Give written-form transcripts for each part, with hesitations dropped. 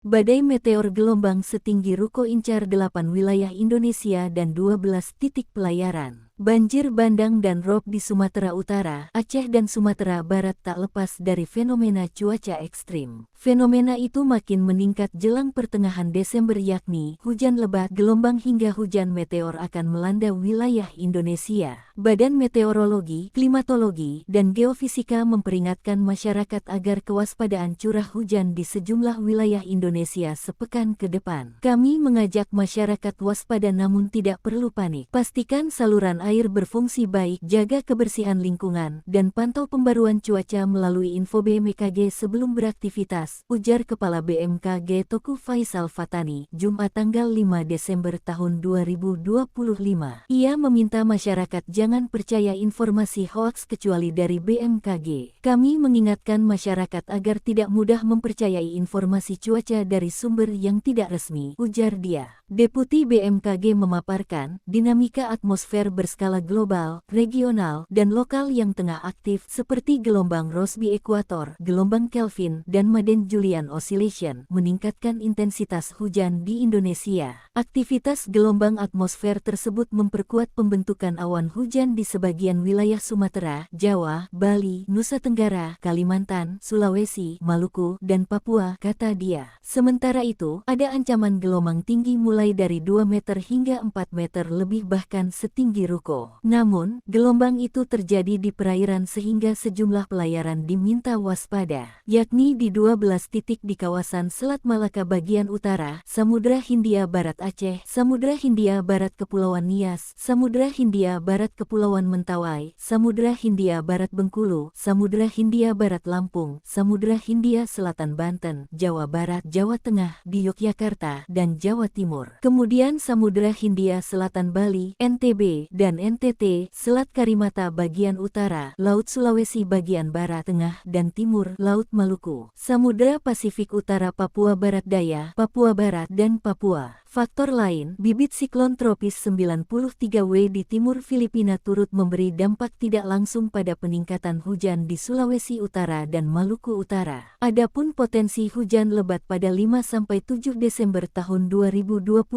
Badai meteor gelombang setinggi ruko incar 8 wilayah Indonesia dan 12 titik pelayaran. Banjir bandang dan rob di Sumatera Utara, Aceh dan Sumatera Barat tak lepas dari fenomena cuaca ekstrim. Fenomena itu makin meningkat jelang pertengahan Desember, yakni hujan lebat, gelombang hingga hujan meteor akan melanda wilayah Indonesia. Badan Meteorologi, Klimatologi, dan Geofisika memperingatkan masyarakat agar kewaspadaan curah hujan di sejumlah wilayah Indonesia sepekan ke depan. Kami mengajak masyarakat waspada namun tidak perlu panik. Pastikan saluran air berfungsi baik, jaga kebersihan lingkungan, dan pantau pembaruan cuaca melalui info BMKG sebelum beraktivitas, ujar Kepala BMKG Teuku Faisal Fatani, Jumat tanggal 5 Desember tahun 2025. Ia meminta masyarakat jangan percaya informasi hoaks kecuali dari BMKG. Kami mengingatkan masyarakat agar tidak mudah mempercayai informasi cuaca dari sumber yang tidak resmi, ujar dia. Deputi BMKG memaparkan, dinamika atmosfer berskala global, regional, dan lokal yang tengah aktif seperti gelombang Rossby Ekuator, gelombang Kelvin, dan Madden-Julian Oscillation meningkatkan intensitas hujan di Indonesia. Aktivitas gelombang atmosfer tersebut memperkuat pembentukan awan hujan di sebagian wilayah Sumatera, Jawa, Bali, Nusa Tenggara, Kalimantan, Sulawesi, Maluku, dan Papua, kata dia. Sementara itu, ada ancaman gelombang tinggi mulai dari 2 meter hingga 4 meter lebih bahkan setinggi ruko. Namun, gelombang itu terjadi di perairan sehingga sejumlah pelayaran diminta waspada, yakni di 12 titik di kawasan Selat Malaka bagian utara, Samudra Hindia Barat Aceh, Samudra Hindia Barat Kepulauan Nias, Samudra Hindia Barat Kepulauan Mentawai, Samudra Hindia Barat Bengkulu, Samudra Hindia Barat Lampung, Samudra Hindia Selatan Banten, Jawa Barat, Jawa Tengah, di Yogyakarta, dan Jawa Timur. Kemudian Samudra Hindia Selatan Bali, NTB, dan NTT, Selat Karimata bagian utara, Laut Sulawesi bagian barat, tengah, dan timur, Laut Maluku, Samudra Pasifik Utara, Papua Barat Daya, Papua Barat, dan Papua. Faktor lain, bibit siklon tropis 93W di timur Filipina turut memberi dampak tidak langsung pada peningkatan hujan di Sulawesi Utara dan Maluku Utara. Adapun potensi hujan lebat pada 5–7 Desember tahun 2025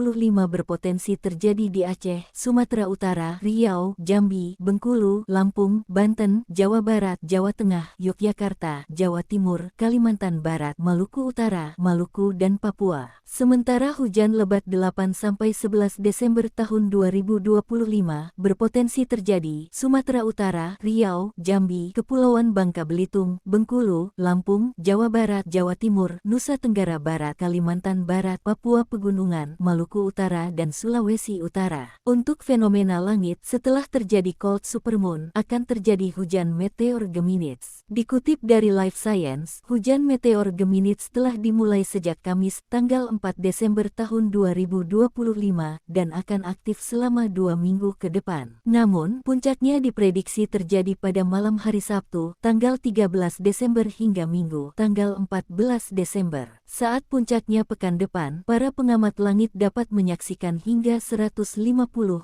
berpotensi terjadi di Aceh, Sumatera Utara, Riau, Jambi, Bengkulu, Lampung, Banten, Jawa Barat, Jawa Tengah, Yogyakarta, Jawa Timur, Kalimantan Barat, Maluku Utara, Maluku, dan Papua. Sementara hujan lebat 8–11 Desember tahun 2025 berpotensi terjadi Sumatera Utara, Riau, Jambi, Kepulauan Bangka Belitung, Bengkulu, Lampung, Jawa Barat, Jawa Timur, Nusa Tenggara Barat, Kalimantan Barat, Papua Pegunungan, Maluku Utara, dan Sulawesi Utara. Untuk fenomena langit, setelah terjadi cold supermoon, akan terjadi hujan meteor Geminids. Dikutip dari Life Science, hujan meteor Geminids telah dimulai sejak Kamis, tanggal 4 Desember tahun 2025 dan akan aktif selama 2 minggu ke depan. Namun, puncaknya diprediksi terjadi pada malam hari Sabtu, tanggal 13 Desember hingga Minggu, tanggal 14 Desember. Saat puncaknya pekan depan, para pengamat langit dapat menyaksikan hingga 150